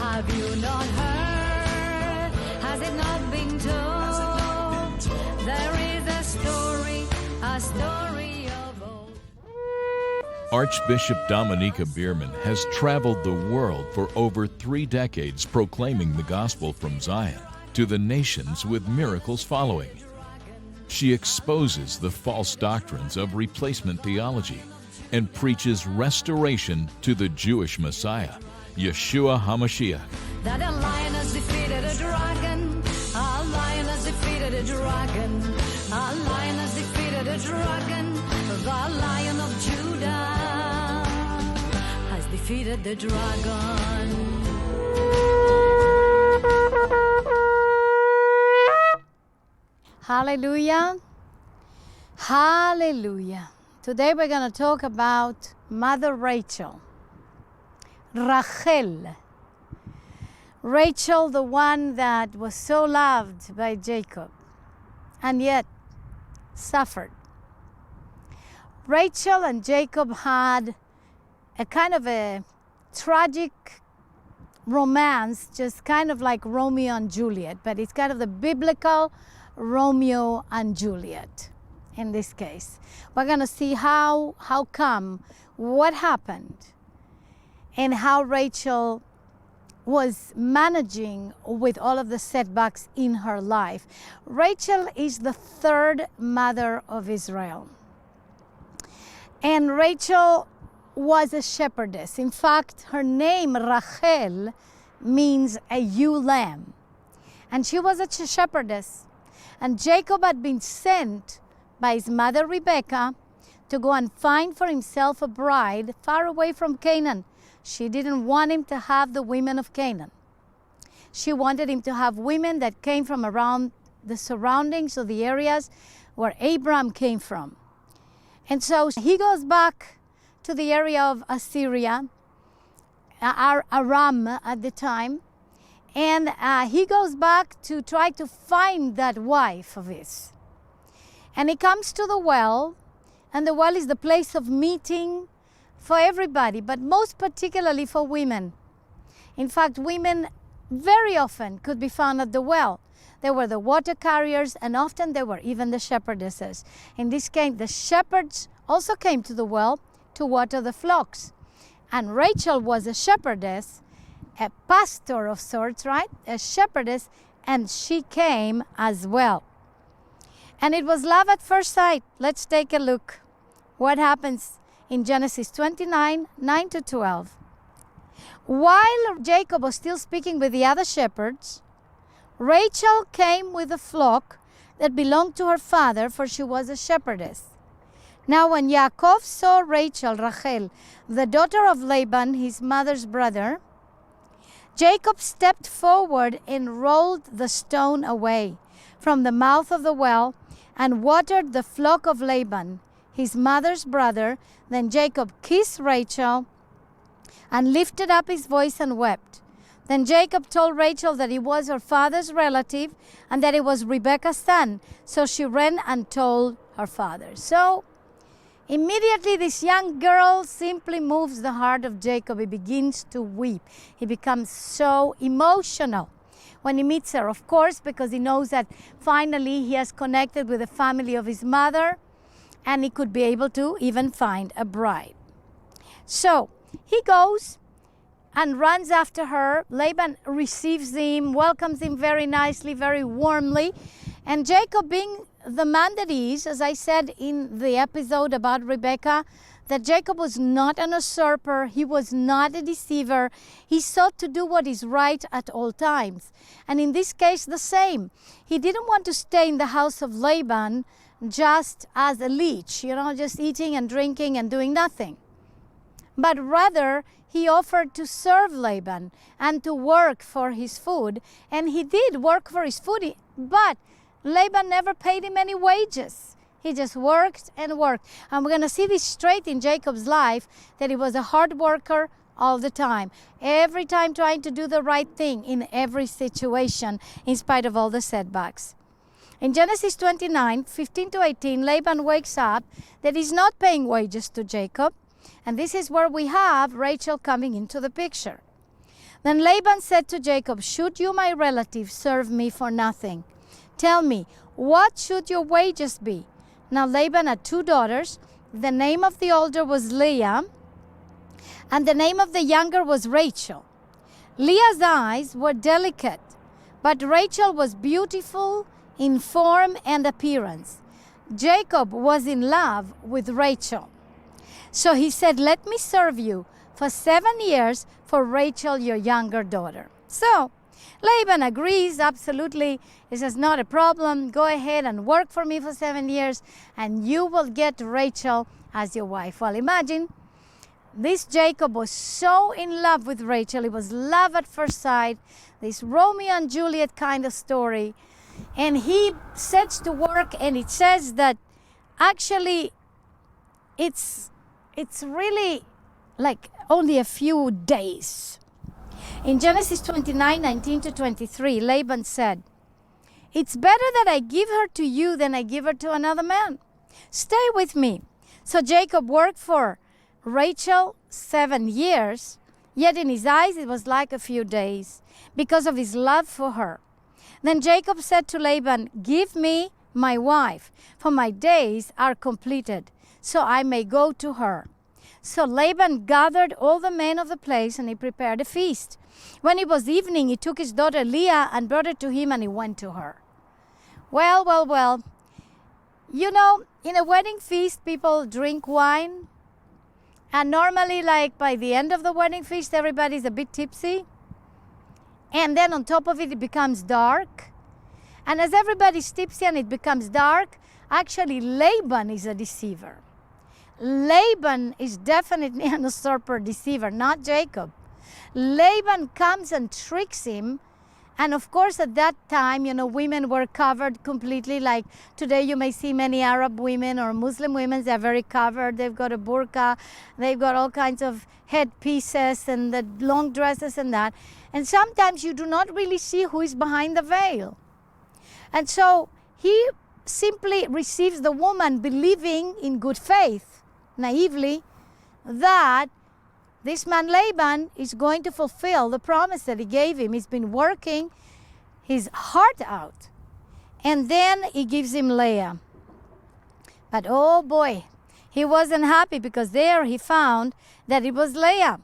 Have you not heard? Has it not been told? There is a story of old. Archbishop Dominiquae Bierman has traveled the world for over 3 decades proclaiming the gospel from Zion to the nations with miracles following. She exposes the false doctrines of replacement theology and preaches restoration to the Jewish Messiah, Yeshua HaMashiach. That a lion has defeated a dragon. A lion has defeated a dragon. A lion has defeated a dragon. The Lion of Judah has defeated the dragon. Hallelujah. Hallelujah. Today we're going to talk about Mother Rachel. Raquel. Rachel, the one that was so loved by Jacob and yet suffered. Rachel and Jacob had a kind of a tragic romance, just kind of like Romeo and Juliet, but it's kind of the biblical Romeo and Juliet in this case. We're going to see how come, what happened, and how Rachel was managing with all of the setbacks in her life. Rachel is the third mother of Israel. And Rachel was a shepherdess. In fact, her name, Raquel, means a ewe lamb. And she was a shepherdess. And Jacob had been sent by his mother Rebeca to go and find for himself a bride far away from Canaan. She didn't want him to have the women of Canaan. She wanted him to have women that came from around the surroundings of the areas where Abraham came from. And so he goes back to the area of Assyria, Aram at the time, and he goes back to try to find that wife of his. And he comes to the well, and the well is the place of meeting for everybody, but most particularly for women. In fact, women very often could be found at the well. They were the water carriers, and often they were even the shepherdesses. In this case, the shepherds also came to the well to water the flocks. And Rachel was a shepherdess, a pastor of sorts, right? A shepherdess, and she came as well. And it was love at first sight. Let's take a look. What happens in Genesis 29, 9 to 12. While Jacob was still speaking with the other shepherds, Rachel came with a flock that belonged to her father, for she was a shepherdess. Now when Yaakov saw Rachel, Raquel, the daughter of Laban, his mother's brother, Jacob stepped forward and rolled the stone away from the mouth of the well and watered the flock of Laban, his mother's brother. Then Jacob kissed Rachel and lifted up his voice and wept. Then Jacob told Rachel that he was her father's relative and that he was Rebekah's son. So she ran and told her father. So immediately this young girl simply moves the heart of Jacob. He begins to weep. He becomes so emotional when he meets her, of course, because he knows that finally he has connected with the family of his mother and he could be able to even find a bride. So he goes and runs after her. Laban receives him, welcomes him very nicely, very warmly. And Jacob, being the man that he is, as I said in the episode about Rebecca, that Jacob was not an usurper, he was not a deceiver. He sought to do what is right at all times. And in this case, the same. He didn't want to stay in the house of Laban just as a leech, just eating and drinking and doing nothing. But rather, he offered to serve Laban and to work for his food. And he did work for his food, but Laban never paid him any wages. He just worked and worked. And we're going to see this straight in Jacob's life, that he was a hard worker all the time. Every time trying to do the right thing in every situation, in spite of all the setbacks. In Genesis 29, 15 to 18, Laban wakes up that he's not paying wages to Jacob. And this is where we have Rachel coming into the picture. Then Laban said to Jacob, should you, my relative, serve me for nothing? Tell me, what should your wages be? Now Laban had 2 daughters. The name of the older was Leah, and the name of the younger was Rachel. Leah's eyes were delicate, but Rachel was beautiful in form and appearance. Jacob was in love with Rachel. So he said, let me serve you for 7 years for Rachel, your younger daughter. So Laban agrees, absolutely. He says, not a problem. Go ahead and work for me for 7 years, and you will get Rachel as your wife. Well, imagine, this Jacob was so in love with Rachel. It was love at first sight, this Romeo and Juliet kind of story. And he sets to work, and it says that actually it's really like only a few days. In Genesis 29, 19 to 23, Laban said, it's better that I give her to you than I give her to another man. Stay with me. So Jacob worked for Rachel 7 years, yet in his eyes it was like a few days because of his love for her. Then Jacob said to Laban, give me my wife, for my days are completed, so I may go to her. So Laban gathered all the men of the place, and he prepared a feast. When it was evening, he took his daughter Leah and brought her to him, and he went to her. Well. You know, in a wedding feast, people drink wine. And normally, like by the end of the wedding feast, everybody's a bit tipsy. And then on top of it, it becomes dark. And as everybody's tipsy and it becomes dark, actually Laban is a deceiver. Laban is definitely an usurper deceiver, not Jacob. Laban comes and tricks him. And of course, at that time, you know, women were covered completely. Like today, you may see many Arab women or Muslim women, they're very covered. They've got a burqa, they've got all kinds of headpieces and the long dresses and that. And sometimes you do not really see who is behind the veil. And so he simply receives the woman believing in good faith, naively, that this man Laban is going to fulfill the promise that he gave him. He's been working his heart out. And then he gives him Leah. But oh boy, he wasn't happy, because there he found that it was Leah.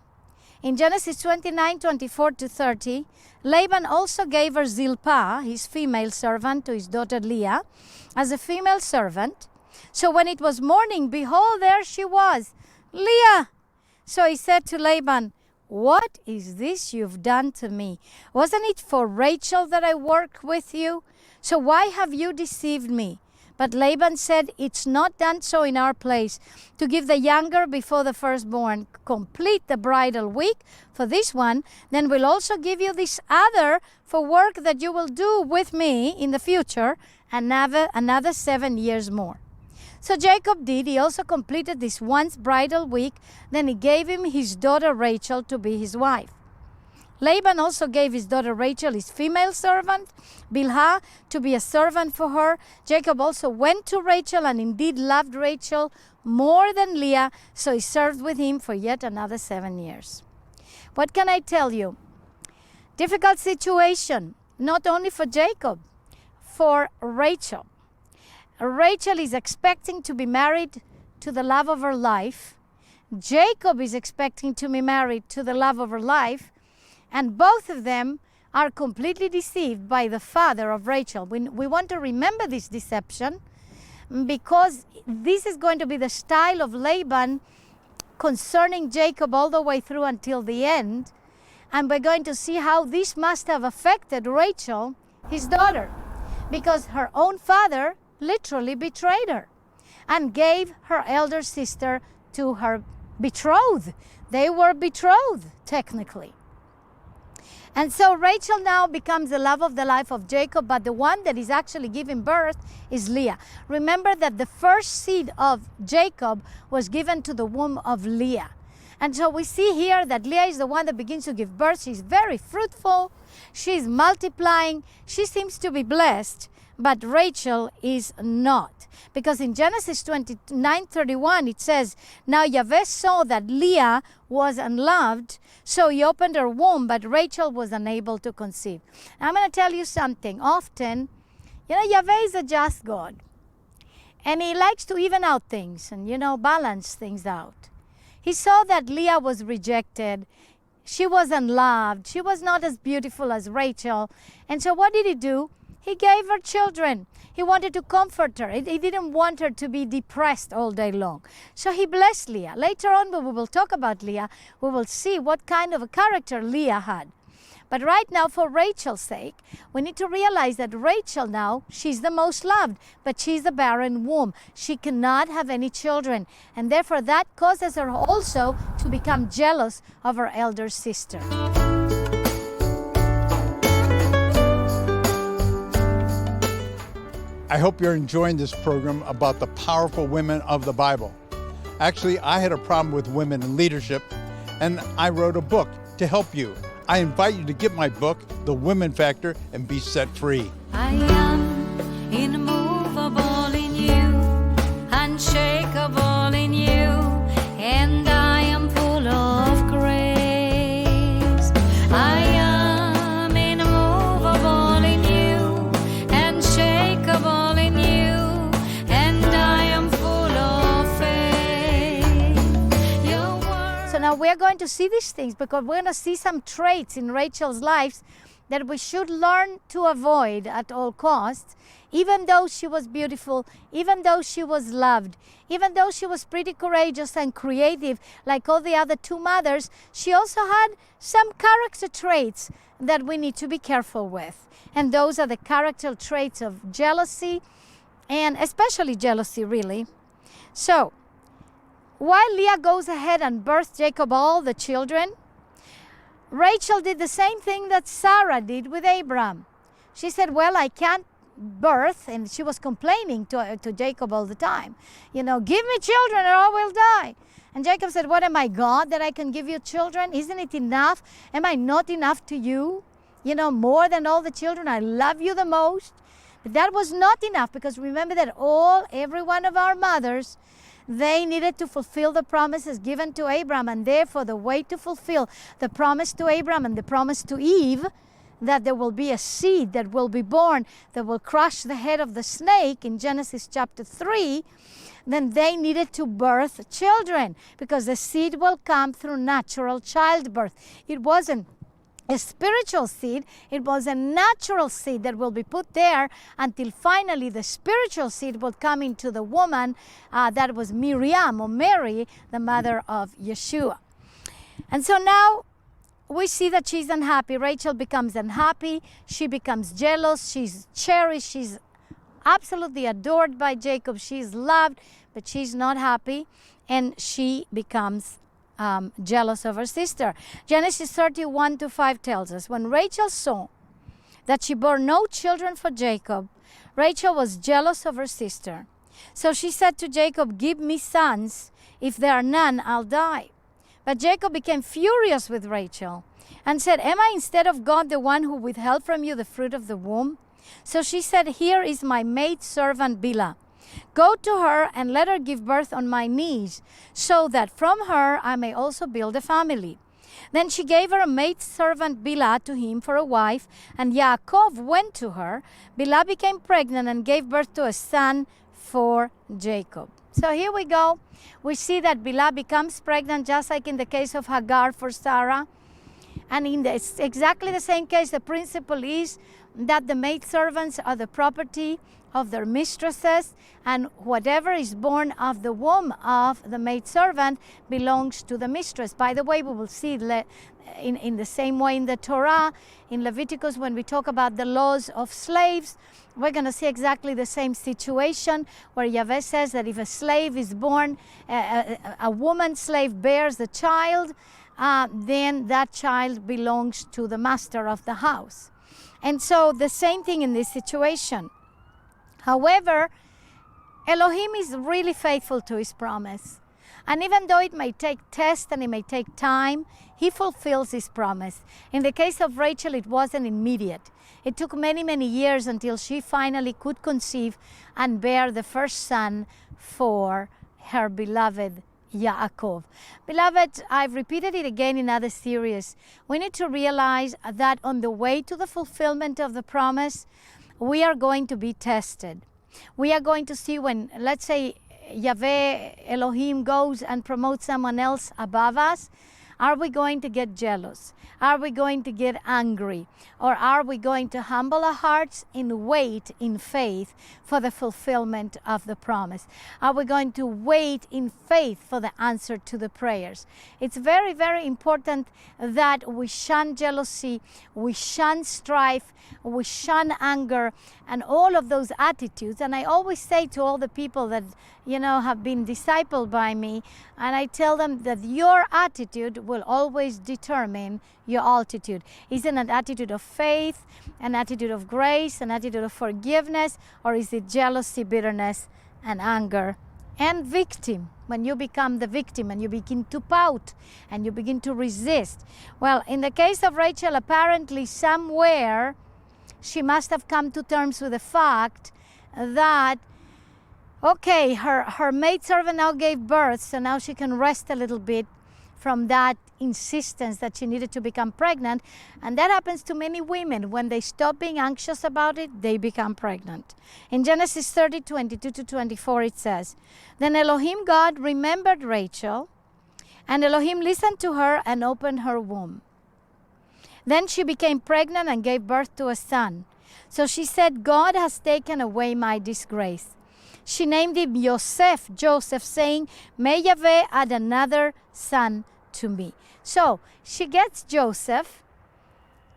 In Genesis 29, 24 to 30, Laban also gave her Zilpah, his female servant, to his daughter Leah, as a female servant. So when it was morning, behold, there she was, Leah. So he said to Laban, what is this you've done to me? Wasn't it for Rachel that I worked with you? So why have you deceived me? But Laban said, it's not done so in our place, to give the younger before the firstborn. Complete the bridal week for this one, then we'll also give you this other for work that you will do with me in the future, another 7 years more. So Jacob did. He also completed this once bridal week. Then he gave him his daughter Rachel to be his wife. Laban also gave his daughter Rachel his female servant, Bilhah, to be a servant for her. Jacob also went to Rachel and indeed loved Rachel more than Leah, so he served with him for yet another 7 years. What can I tell you? Difficult situation, not only for Jacob, for Rachel. Rachel is expecting to be married to the love of her life. Jacob is expecting to be married to the love of her life. And both of them are completely deceived by the father of Rachel. We want to remember this deception, because this is going to be the style of Laban concerning Jacob all the way through until the end. And we're going to see how this must have affected Rachel, his daughter, because her own father literally betrayed her and gave her elder sister to her betrothed. They were betrothed, technically. And so Rachel now becomes the love of the life of Jacob, but the one that is actually giving birth is Leah. Remember that the first seed of Jacob was given to the womb of Leah. And so we see here that Leah is the one that begins to give birth. She's very fruitful. She's multiplying. She seems to be blessed. but Rachel is not. Because in Genesis 29:31 it says, now Yahweh saw that Leah was unloved, so he opened her womb, but Rachel was unable to conceive. I'm going to tell you something. Often, Yahweh is a just God. And he likes to even out things and, balance things out. He saw that Leah was rejected. She was unloved. She was not as beautiful as Rachel. And so what did he do? He gave her children. He wanted to comfort her. He didn't want her to be depressed all day long. So he blessed Leah. Later on, when we will talk about Leah, we will see what kind of a character Leah had. But right now, for Rachel's sake, we need to realize that Rachel now, she's the most loved, but she's a barren womb. She cannot have any children. And therefore, that causes her also to become jealous of her elder sister. I hope you're enjoying this program about the powerful women of the Bible. Actually, I had a problem with women in leadership, and I wrote a book to help you. I invite you to get my book, The Women Factor, and be set free. I am immovable in you, unshakable in you, and I am full of grace. I am immovable in you, unshakable in you, and I am full of faith. Your word. So now we're going to see these things because we're going to see some traits in Rachel's life that we should learn to avoid at all costs. Even though she was beautiful, even though she was loved, even though she was pretty courageous and creative like all the other two mothers, she also had some character traits that we need to be careful with. And those are the character traits of jealousy, and especially jealousy, really. So, while Leah goes ahead and births Jacob all the children, Rachel did the same thing that Sarah did with Abraham. She said, well, I can't birth, and she was complaining to Jacob all the time. Give me children or I will die. And Jacob said, what am I, God, that I can give you children? Isn't it enough? Am I not enough to you? More than all the children, I love you the most. But that was not enough, because remember that every one of our mothers, they needed to fulfill the promises given to Abraham, and therefore the way to fulfill the promise to Abraham and the promise to Eve, that there will be a seed that will be born that will crush the head of the snake in Genesis chapter 3, then they needed to birth children, because the seed will come through natural childbirth. It wasn't a spiritual seed, it was a natural seed that will be put there until finally the spiritual seed will come into the woman that was Miriam, or Mary, the mother of Yeshua. And so now we see that she's unhappy. Rachel becomes unhappy. She becomes jealous. She's cherished. She's absolutely adored by Jacob. She's loved, but she's not happy. And she becomes jealous of her sister. Genesis 31:5 tells us, when Rachel saw that she bore no children for Jacob, Rachel was jealous of her sister. So she said to Jacob, give me sons. If there are none, I'll die. But Jacob became furious with Rachel and said, am I instead of God the one who withheld from you the fruit of the womb? So she said, here is my maidservant Bilhah. Go to her and let her give birth on my knees, so that from her I may also build a family. Then she gave her a maidservant Bilhah to him for a wife, and Yaakov went to her. Bilhah became pregnant and gave birth to a son for Jacob. So here we go. We see that Bilhah becomes pregnant, just like in the case of Hagar for Sarah. And in it's exactly the same case, the principle is that the maidservants are the property of their mistresses, and whatever is born of the womb of the maidservant belongs to the mistress. By the way, we will see in the same way in the Torah, in Leviticus, when we talk about the laws of slaves, we're going to see exactly the same situation where Yahweh says that if a slave is born, a woman slave bears the child, then that child belongs to the master of the house. And so the same thing in this situation. However, Elohim is really faithful to his promise. And even though it may take tests and it may take time, he fulfills his promise. In the case of Rachel, it wasn't immediate. It took many, many years until she finally could conceive and bear the first son for her beloved Yaakov. Beloved, I've repeated it again in other series. We need to realize that on the way to the fulfillment of the promise, we are going to be tested. We are going to see when, let's say, Yahweh Elohim goes and promotes someone else above us. Are we going to get jealous? Are we going to get angry? Or are we going to humble our hearts and wait in faith for the fulfillment of the promise? Are we going to wait in faith for the answer to the prayers? It's very, very important that we shun jealousy, we shun strife, we shun anger, and all of those attitudes. And I always say to all the people that, have been discipled by me, and I tell them that your attitude will always determine your altitude. Is it an attitude of faith, an attitude of grace, an attitude of forgiveness, or is it jealousy, bitterness, and anger? And victim, when you become the victim and you begin to pout and you begin to resist. Well, in the case of Rachel, apparently somewhere she must have come to terms with the fact that, okay, her maidservant now gave birth, so now she can rest a little bit from that insistence that she needed to become pregnant. And that happens to many women. When they stop being anxious about it, they become pregnant. In Genesis 30, 22 to 24, it says, Then Elohim God remembered Rachel, and Elohim listened to her and opened her womb. Then she became pregnant and gave birth to a son. So she said, God has taken away my disgrace. She named him Joseph, saying, May Yahweh add another son to me. So she gets Joseph,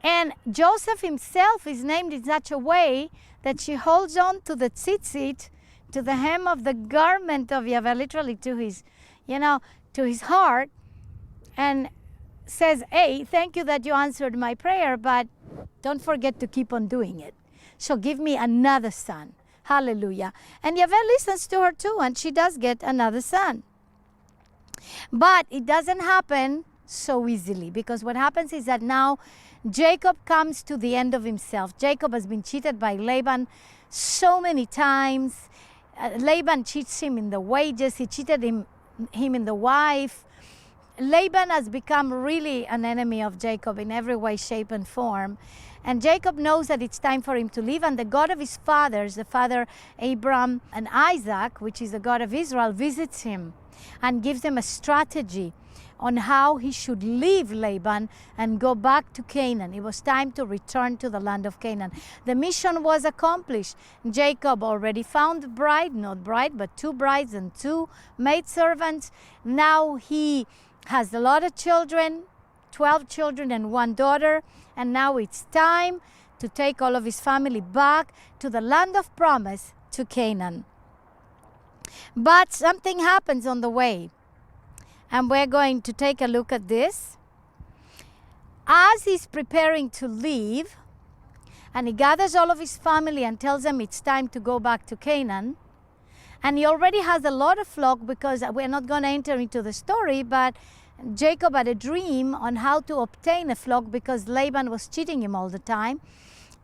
and Joseph himself is named in such a way that she holds on to the tzitzit, to the hem of the garment of Yahweh, literally to his, to his heart, and says, hey, thank you that you answered my prayer, but don't forget to keep on doing it. So give me another son. Hallelujah. And Yahweh listens to her too, and she does get another son. But it doesn't happen so easily, because what happens is that now Jacob comes to the end of himself. Jacob has been cheated by Laban so many times. Laban cheats him in the wages. He cheated him in the wife. Laban has become really an enemy of Jacob in every way, shape, and form. And Jacob knows that it's time for him to leave. And the God of his fathers, the father Abraham and Isaac, which is the God of Israel, visits him and gives him a strategy on how he should leave Laban and go back to Canaan. It was time to return to the land of Canaan. The mission was accomplished. Jacob already found a bride, not bride, but 2 brides and 2 maidservants. Now he has a lot of children, 12 children and 1 daughter. And now it's time to take all of his family back to the land of promise, to Canaan. But something happens on the way. And we're going to take a look at this. As he's preparing to leave, and he gathers all of his family and tells them it's time to go back to Canaan, and he already has a lot of flock, because we're not going to enter into the story, but Jacob had a dream on how to obtain a flock because Laban was cheating him all the time.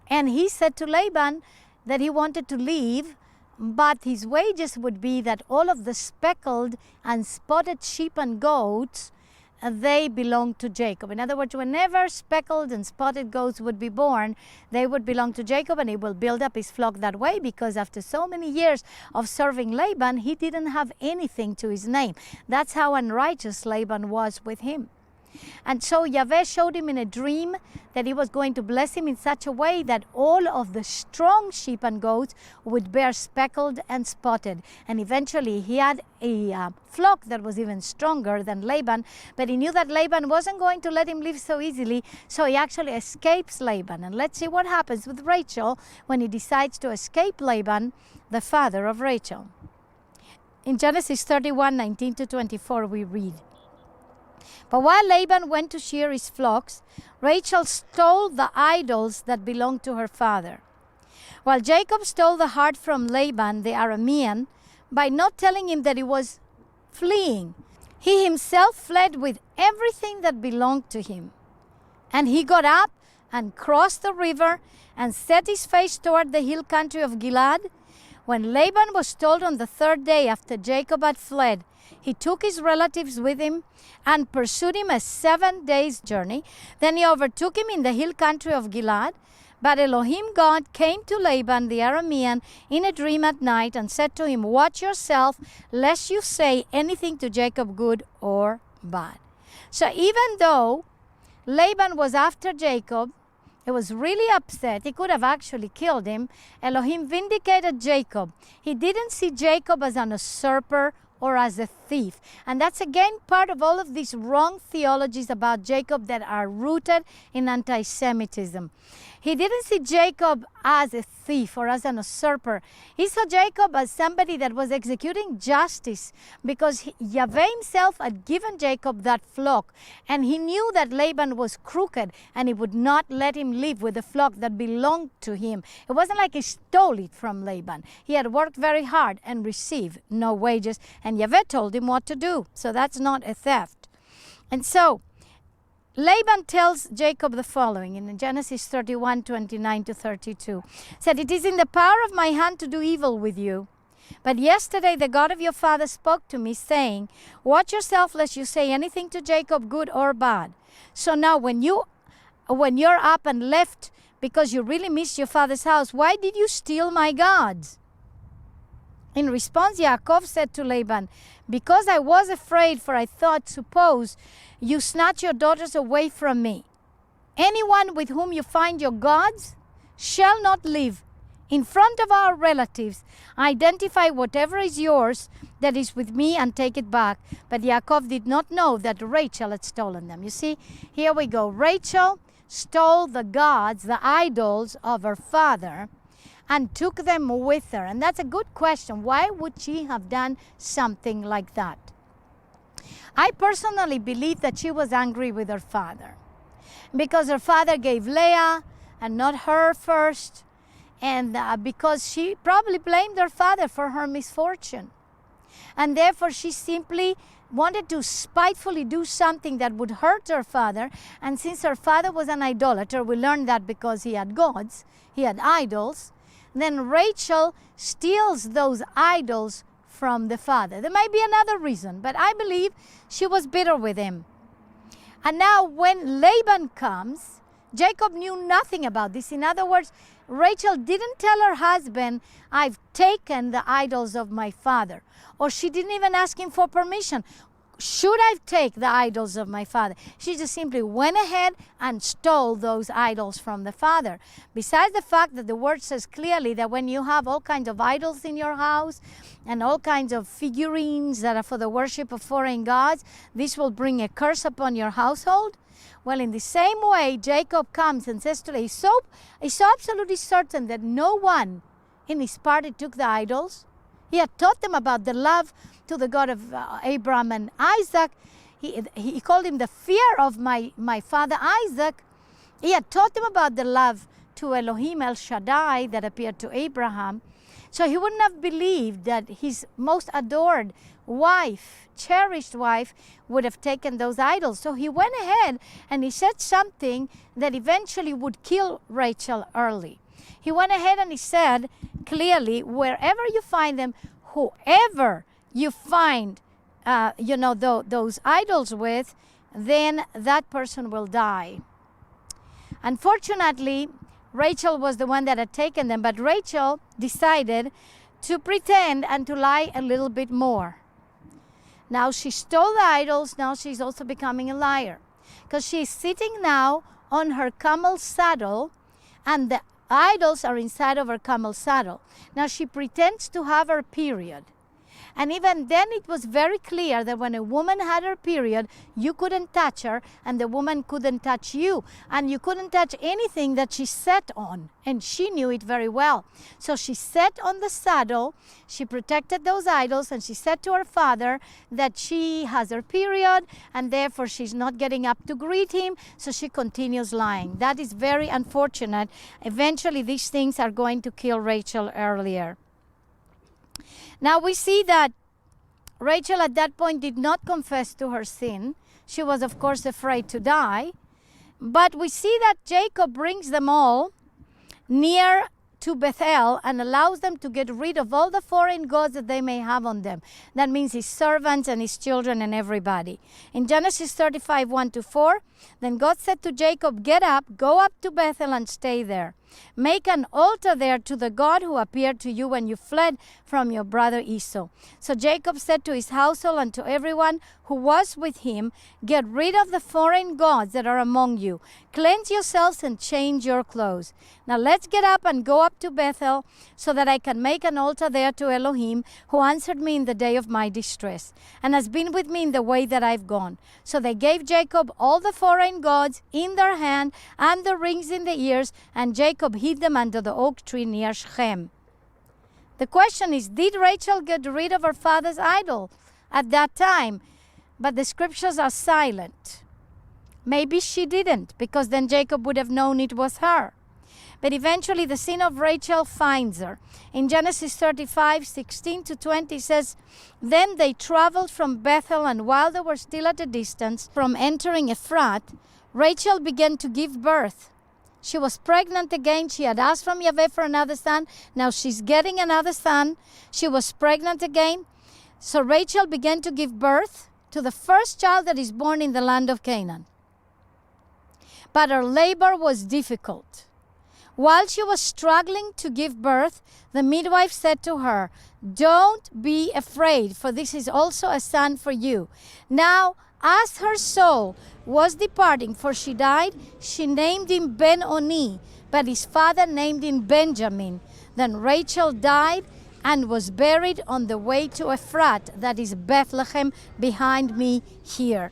And he said to Laban that he wanted to leave, but his wages would be that all of the speckled and spotted sheep and goats, they belonged to Jacob. In other words, whenever speckled and spotted goats would be born, they would belong to Jacob, and he will build up his flock that way, because after so many years of serving Laban, he didn't have anything to his name. That's how unrighteous Laban was with him. And so Yahweh showed him in a dream that he was going to bless him in such a way that all of the strong sheep and goats would bear speckled and spotted. And eventually he had a flock that was even stronger than Laban, but he knew that Laban wasn't going to let him live so easily, so he actually escapes Laban. And let's see what happens with Rachel when he decides to escape Laban, the father of Rachel. In Genesis 31, 19 to 24, we read, But while Laban went to shear his flocks, Rachel stole the idols that belonged to her father. While Jacob stole the heart from Laban, the Aramean, by not telling him that he was fleeing. he himself fled with everything that belonged to him. And he got up and crossed the river and set his face toward the hill country of Gilead. When Laban was told on the third day after Jacob had fled, he took his relatives with him and pursued him a 7 days' journey. Then he overtook him in the hill country of Gilead. But Elohim God came to Laban the Aramean in a dream at night and said to him, watch yourself, lest you say anything to Jacob, good or bad. So even though Laban was after Jacob, he was really upset. He could have actually killed him. Elohim vindicated Jacob. He didn't see Jacob as an usurper or as a thief. And that's again part of all of these wrong theologies about Jacob that are rooted in anti-Semitism. He didn't see Jacob as a thief or as an usurper. He saw Jacob as somebody that was executing justice because Yahweh himself had given Jacob that flock. And he knew that Laban was crooked and he would not let him live with the flock that belonged to him. It wasn't like he stole it from Laban. He had worked very hard and received no wages. And Yahweh told him what to do. So that's not a theft. And so Laban tells Jacob the following in Genesis 31, 29 to 32. Said, it is in the power of my hand to do evil with you. But yesterday the God of your father spoke to me, saying, watch yourself lest you say anything to Jacob, good or bad. So now when you're up and left because you really missed your father's house, why did you steal my gods? In response, Yaakov said to Laban, because I was afraid, for I thought, suppose you snatch your daughters away from me. Anyone with whom you find your gods shall not live. In front of our relatives, identify whatever is yours that is with me and take it back. But Yaakov did not know that Rachel had stolen them. You see, here we go. Rachel stole the gods, the idols of her father, and took them with her. And that's a good question. Why would she have done something like that? I personally believe that she was angry with her father because her father gave Leah and not her first, and because she probably blamed her father for her misfortune. And therefore she simply wanted to spitefully do something that would hurt her father. And since her father was an idolater, we learned that because he had gods, he had idols, then Rachel steals those idols from the father. There might be another reason, but I believe she was bitter with him. And now when Laban comes, Jacob knew nothing about this. In other words, Rachel didn't tell her husband, I've taken the idols of my father. Or she didn't even ask him for permission. Should I take the idols of my father? She just simply went ahead and stole those idols from the father. Besides the fact that the word says clearly that when you have all kinds of idols in your house and all kinds of figurines that are for the worship of foreign gods, this will bring a curse upon your household. Well, in the same way, Jacob comes and says to he's so absolutely certain that no one in his party took the idols. He had taught them about the love to the God of Abraham and Isaac. He called him the fear of my father Isaac. He had taught them about the love to Elohim El Shaddai that appeared to Abraham. So he wouldn't have believed that his most adored wife, cherished wife, would have taken those idols. So he went ahead and he said something that eventually would kill Rachel early. He went ahead and he said clearly, wherever you find them, whoever you find, those idols with, then that person will die. Unfortunately, Rachel was the one that had taken them, but Rachel decided to pretend and to lie a little bit more. Now she stole the idols, now she's also becoming a liar. Because she's sitting now on her camel saddle, and the idols are inside of her camel saddle. Now she pretends to have her period. And even then it was very clear that when a woman had her period, you couldn't touch her and the woman couldn't touch you. And you couldn't touch anything that she sat on. And she knew it very well. So she sat on the saddle, she protected those idols, and she said to her father that she has her period and therefore she's not getting up to greet him. So she continues lying. That is very unfortunate. Eventually these things are going to kill Rachel earlier. Now we see that Rachel at that point did not confess to her sin. She was, of course, afraid to die. But we see that Jacob brings them all near to Bethel and allows them to get rid of all the foreign gods that they may have on them. That means his servants and his children and everybody. In Genesis 35, 1-4, then God said to Jacob, "Get up, go up to Bethel and stay there. Make an altar there to the God who appeared to you when you fled from your brother Esau." So Jacob said to his household and to everyone who was with him, "Get rid of the foreign gods that are among you. Cleanse yourselves and change your clothes. Now let's get up and go up to Bethel so that I can make an altar there to Elohim, who answered me in the day of my distress and has been with me in the way that I've gone." So they gave Jacob all the foreign gods in their hand and the rings in the ears, and Jacob hid them under the oak tree near Shechem. The question is, did Rachel get rid of her father's idol at that time? But the scriptures are silent. Maybe she didn't, because then Jacob would have known it was her. But eventually the sin of Rachel finds her. In Genesis 35, 16-20 says, "Then they traveled from Bethel, and while they were still at a distance from entering Ephrat, Rachel began to give birth. She was pregnant again. She had asked from Yahweh for another son. Now she's getting another son. She was pregnant again. So Rachel began to give birth to the first child that is born in the land of Canaan. But her labor was difficult. While she was struggling to give birth, the midwife said to her, 'Don't be afraid, for this is also a son for you.' Now, as her soul was departing, for she died, she named him Ben-Oni, but his father named him Benjamin. Then Rachel died and was buried on the way to Ephrat, that is Bethlehem, behind me here.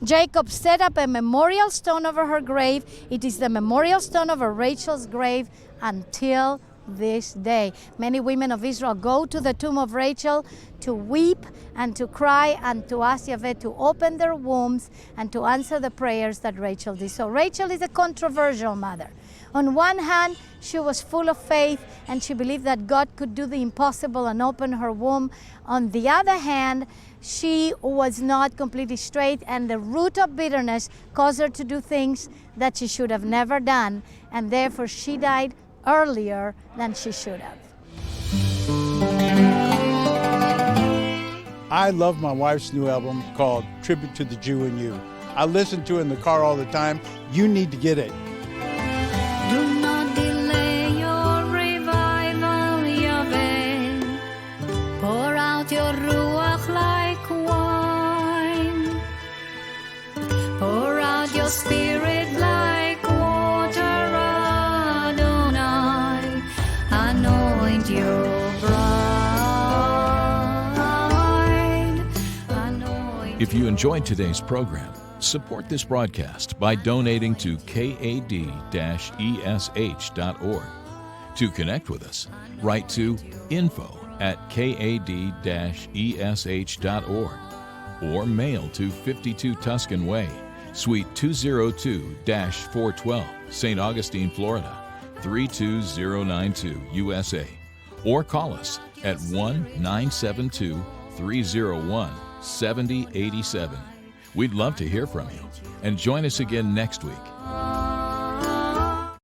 Jacob set up a memorial stone over her grave. It is the memorial stone over Rachel's grave until this day. Many women of Israel go to the tomb of Rachel to weep and to cry and to ask Yahweh to open their wombs and to answer the prayers that Rachel did. So Rachel is a controversial mother. On one hand, she was full of faith and she believed that God could do the impossible and open her womb. On the other hand, she was not completely straight, and the root of bitterness caused her to do things that she should have never done, and therefore she died earlier than she should have. I love my wife's new album called Tribute to the Jew in You. I listen to it in the car all the time. You need to get it. Do not delay your revival, Yahweh. Pour out your ruach like wine. Pour out your spirit like water, Adonai. Anoint your bride. Anoint. If you enjoyed today's program, support this broadcast by donating to kad-esh.org. To connect with us, write to info@kad-esh.org or mail to 52 Tuscan Way, Suite 202-412, St. Augustine, Florida, 32092, USA. Or call us at 1-972-301-7087. We'd love to hear from you. And join us again next week.